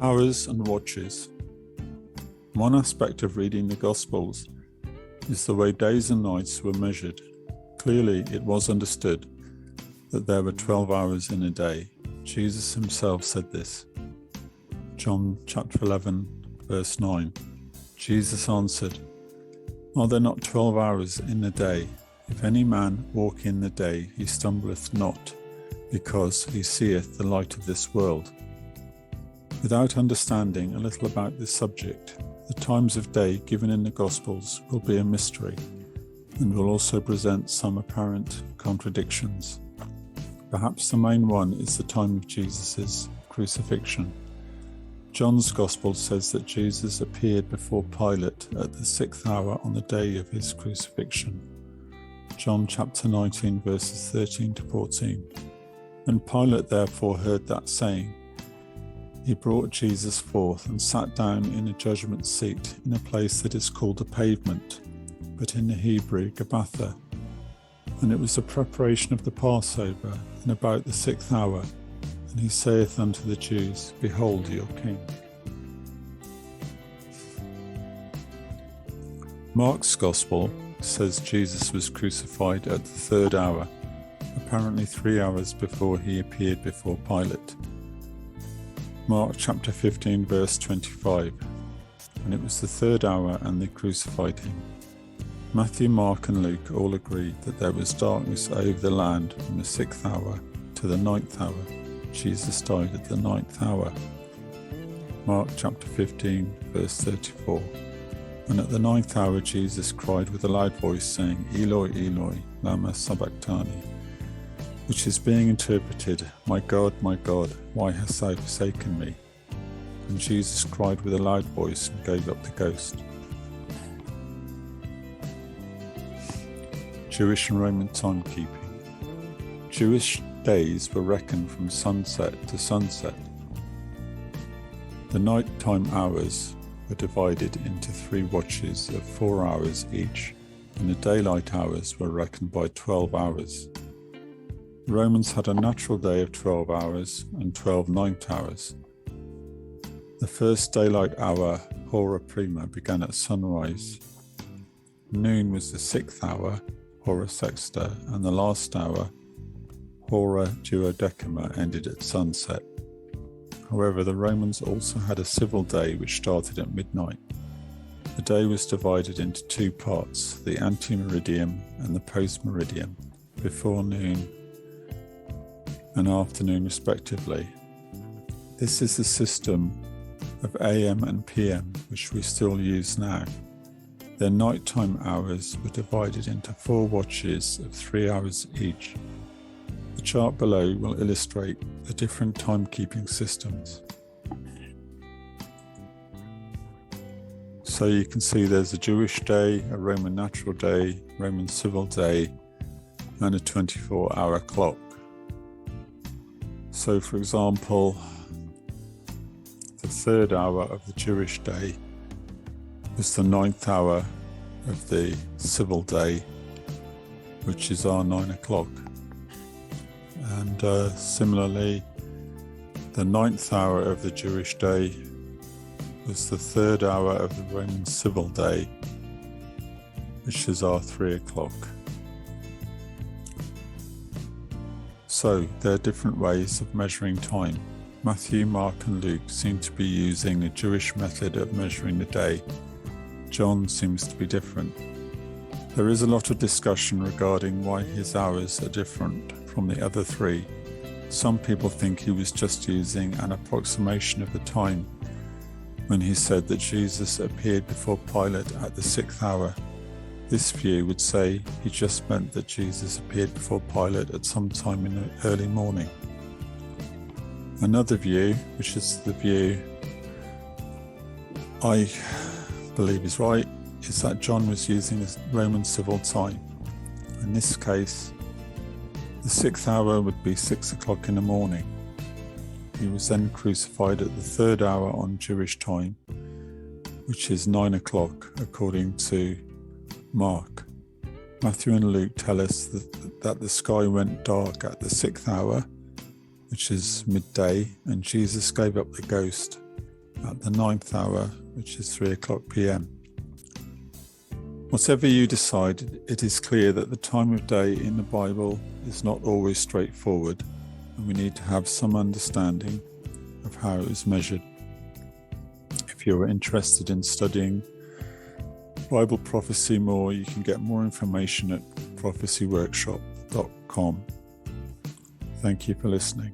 Hours and watches. One aspect of reading the Gospels is the way days and nights were measured. Clearly, it was understood that there were 12 hours in a day. Jesus himself said this. John chapter 11, verse 9. Jesus answered, "Are there not 12 hours in a day? If any man walk in the day, he stumbleth not, because he seeth the light of this world." Without understanding a little about this subject, the times of day given in the Gospels will be a mystery and will also present some apparent contradictions. Perhaps the main one is the time of Jesus' crucifixion. John's Gospel says that Jesus appeared before Pilate at the 6th hour on the day of his crucifixion. John chapter 19 verses 13 to 14. When Pilate therefore heard that saying, he brought Jesus forth and sat down in a judgment seat in a place that is called a pavement, but in the Hebrew, Gabbatha. And it was the preparation of the Passover, in about the 6th hour. And he saith unto the Jews, Behold your king. Mark's Gospel says Jesus was crucified at the 3rd hour, apparently 3 hours before he appeared before Pilate. Mark chapter 15 verse 25, and it was the 3rd hour and they crucified him. Matthew, Mark and Luke all agree that there was darkness over the land from the 6th hour to the 9th hour. Jesus died at the 9th hour. Mark chapter 15 verse 34, and at the 9th hour Jesus cried with a loud voice saying, Eloi, Eloi, lama sabachthani, which is being interpreted, my God, why hast thou forsaken me? And Jesus cried with a loud voice and gave up the ghost. Jewish and Roman timekeeping. Jewish days were reckoned from sunset to sunset. The nighttime hours were divided into 3 watches of 4 hours each, and the daylight hours were reckoned by 12 hours. The Romans had a natural day of 12 hours and 12 night hours. The first daylight hour, hora prima, began at sunrise. Noon was the 6th hour, hora sexta, and the last hour, hora duodecima, ended at sunset. However, the Romans also had a civil day which started at midnight. The day was divided into 2 parts, the ante-meridium and the post-meridium, before noon and afternoon respectively. This is the system of AM and PM which we still use now. Their nighttime hours were divided into 4 watches of 3 hours each. The chart below will illustrate the different timekeeping systems. So you can see there's a Jewish day, a Roman natural day, Roman civil day, and a 24-hour clock. So, for example, the 3rd hour of the Jewish day is the 9th hour of the civil day, which is our 9 o'clock. And similarly, the 9th hour of the Jewish day was the 3rd hour of the Roman civil day, which is our 3 o'clock. So, there are different ways of measuring time. Matthew, Mark and Luke seem to be using the Jewish method of measuring the day. John seems to be different. There is a lot of discussion regarding why his hours are different from the other 3. Some people think he was just using an approximation of the time when he said that Jesus appeared before Pilate at the 6th hour. This view would say he just meant that Jesus appeared before Pilate at some time in the early morning. Another view, which is the view I believe is right, is that John was using the Roman civil time. In this case, the 6th hour would be 6 o'clock in the morning. He was then crucified at the 3rd hour on Jewish time, which is 9 o'clock according to Mark. Matthew and Luke tell us that the sky went dark at the 6th hour, which is midday, and Jesus gave up the ghost at the 9th hour, which is 3 o'clock p.m. Whatever you decide, it is clear that the time of day in the Bible is not always straightforward, and we need to have some understanding of how it is measured. If you're interested in studying Bible prophecy more, you can get more information at prophecyworkshop.com. Thank you for listening.